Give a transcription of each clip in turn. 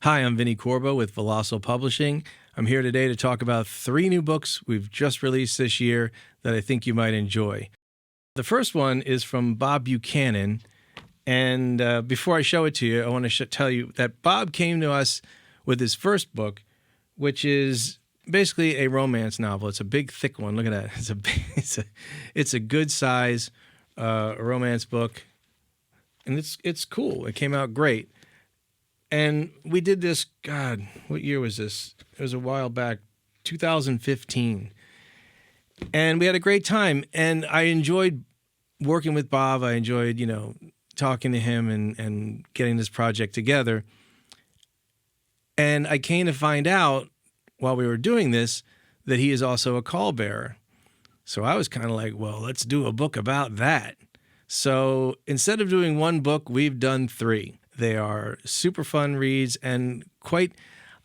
Hi, I'm Vinnie Corbo with Volossal Publishing. I'm here today to talk about 3 new books we've just released this year that I think you might enjoy. The first one is from Bob Buchanan, and before I show it to you, I want to tell you that Bob came to us with his first book, which is basically a romance novel. It's a big, thick one. Look at that. It's a good size romance book, and it's cool. It came out great. And we did this, God, what year was this? It was a while back, 2015. And we had a great time. And I enjoyed working with Bob. I enjoyed, talking to him and getting this project together. And I came to find out while we were doing this that he is also a callbearer. So I was kind of like, well, let's do a book about that. So instead of doing one book, we've done 3. They are super fun reads and quite,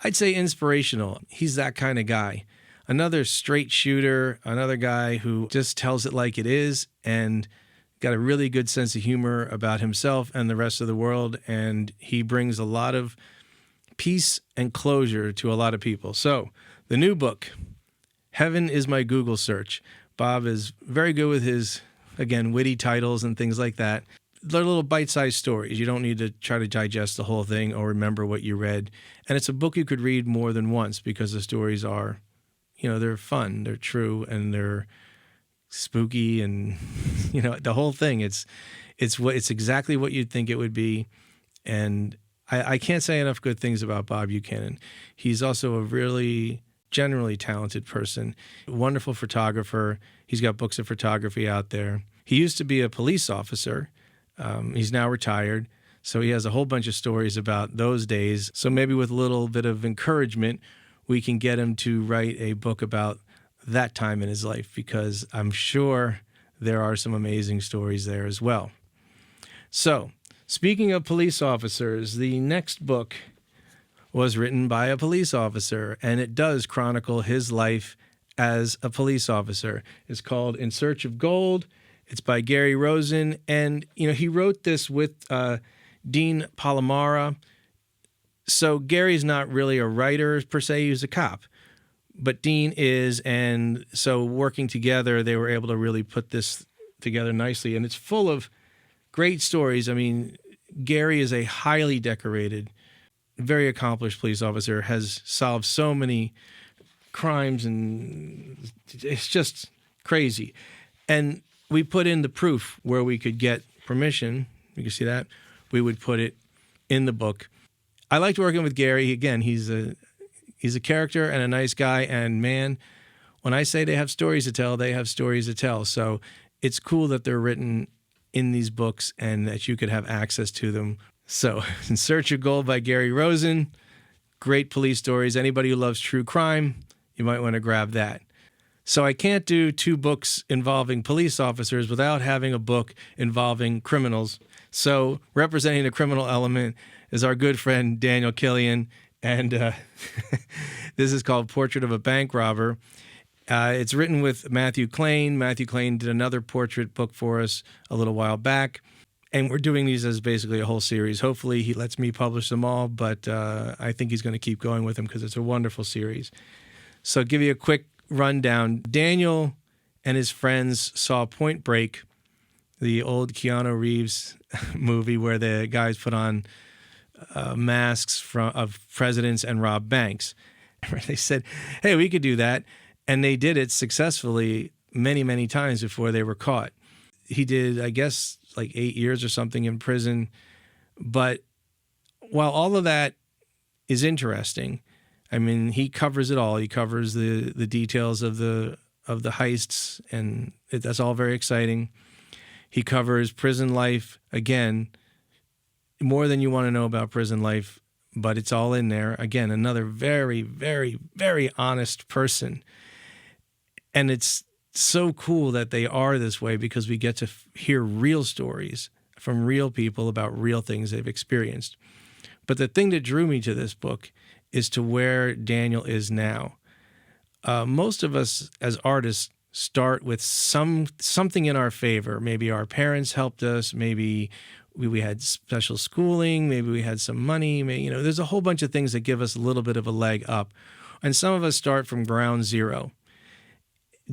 I'd say, inspirational. He's that kind of guy. Another straight shooter, another guy who just tells it like it is and got a really good sense of humor about himself and the rest of the world. And he brings a lot of peace and closure to a lot of people. So the new book, Heaven is My Google Search. Bob is very good with his, again, witty titles and things like that. They're little bite-sized stories. You don't need to try to digest the whole thing or remember what you read. And it's a book you could read more than once because the stories are, they're fun, they're true, and they're spooky, and the whole thing. It's exactly what you'd think it would be. And I can't say enough good things about Bob Buchanan. He's also a really generally talented person, wonderful photographer. He's got books of photography out there. He used to be a police officer. He's now retired, so he has a whole bunch of stories about those days. So maybe with a little bit of encouragement, we can get him to write a book about that time in his life, because I'm sure there are some amazing stories there as well. So, speaking of police officers, the next book was written by a police officer, and it does chronicle his life as a police officer. It's called In Search of Gold. It's by Gary Rosen, and he wrote this with Dean Palamara. So Gary's not really a writer per se; he's a cop, but Dean is, and so working together, they were able to really put this together nicely. And it's full of great stories. I mean, Gary is a highly decorated, very accomplished police officer. Has solved so many crimes, and it's just crazy. And we put in the proof where we could get permission. You can see that. We would put it in the book. I liked working with Gary. Again, he's a character and a nice guy. And man, when I say they have stories to tell, they have stories to tell. So it's cool that they're written in these books and that you could have access to them. So In Search of Gold by Gary Rosen. Great police stories. Anybody who loves true crime, you might want to grab that. So I can't do 2 books involving police officers without having a book involving criminals. So representing the criminal element is our good friend Daniel Killion, and this is called Portrait of a Bank Robber. It's written with Mathew Klane. Mathew Klane did another portrait book for us a little while back, and we're doing these as basically a whole series. Hopefully he lets me publish them all, but I think he's going to keep going with them because it's a wonderful series. So I'll give you a quick rundown. Daniel and his friends saw Point Break, the old Keanu Reeves movie where the guys put on masks of presidents and rob banks. They said, hey, we could do that. And they did it successfully many, many times before they were caught. He did, I guess, like 8 years or something in prison. But while all of that is interesting, I mean, he covers it all. He covers the details of the heists, and that's all very exciting. He covers prison life, again, more than you want to know about prison life, but it's all in there. Again, another very, very, very honest person. And it's so cool that they are this way because we get to hear real stories from real people about real things they've experienced. But the thing that drew me to this book is to where Daniel is now. Most of us as artists start with something in our favor. Maybe our parents helped us. Maybe we had special schooling, maybe we had some money, there's a whole bunch of things that give us a little bit of a leg up. And some of us start from ground zero.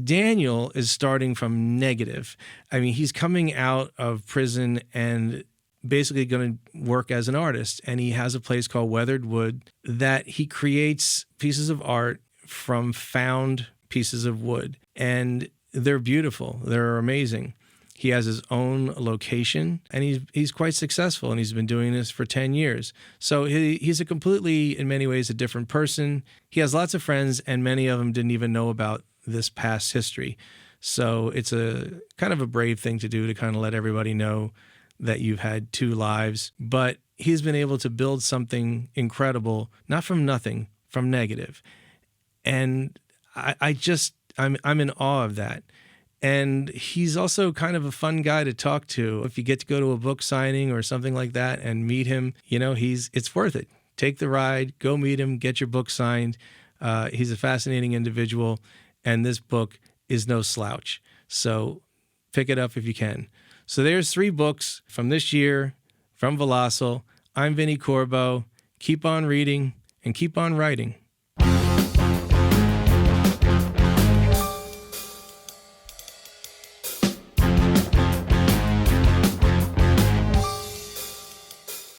Daniel is starting from negative. I mean, he's coming out of prison and basically going to work as an artist. And he has a place called Weathered Wood that he creates pieces of art from found pieces of wood. And they're beautiful. They're amazing. He has his own location, and he's quite successful, and he's been doing this for 10 years. So he's a completely, in many ways, a different person. He has lots of friends, and many of them didn't even know about this past history. So it's a kind of a brave thing to do, to kind of let everybody know that you've had two lives. But he's been able to build something incredible, not from nothing, from negative. And I'm in awe of that. And he's also kind of a fun guy to talk to. If you get to go to a book signing or something like that and meet him, it's worth it. Take the ride, go meet him, get your book signed. He's a fascinating individual, and this book is no slouch. So pick it up if you can. So there's 3 books from this year from Volossal. I'm Vinnie Corbo. Keep on reading and keep on writing.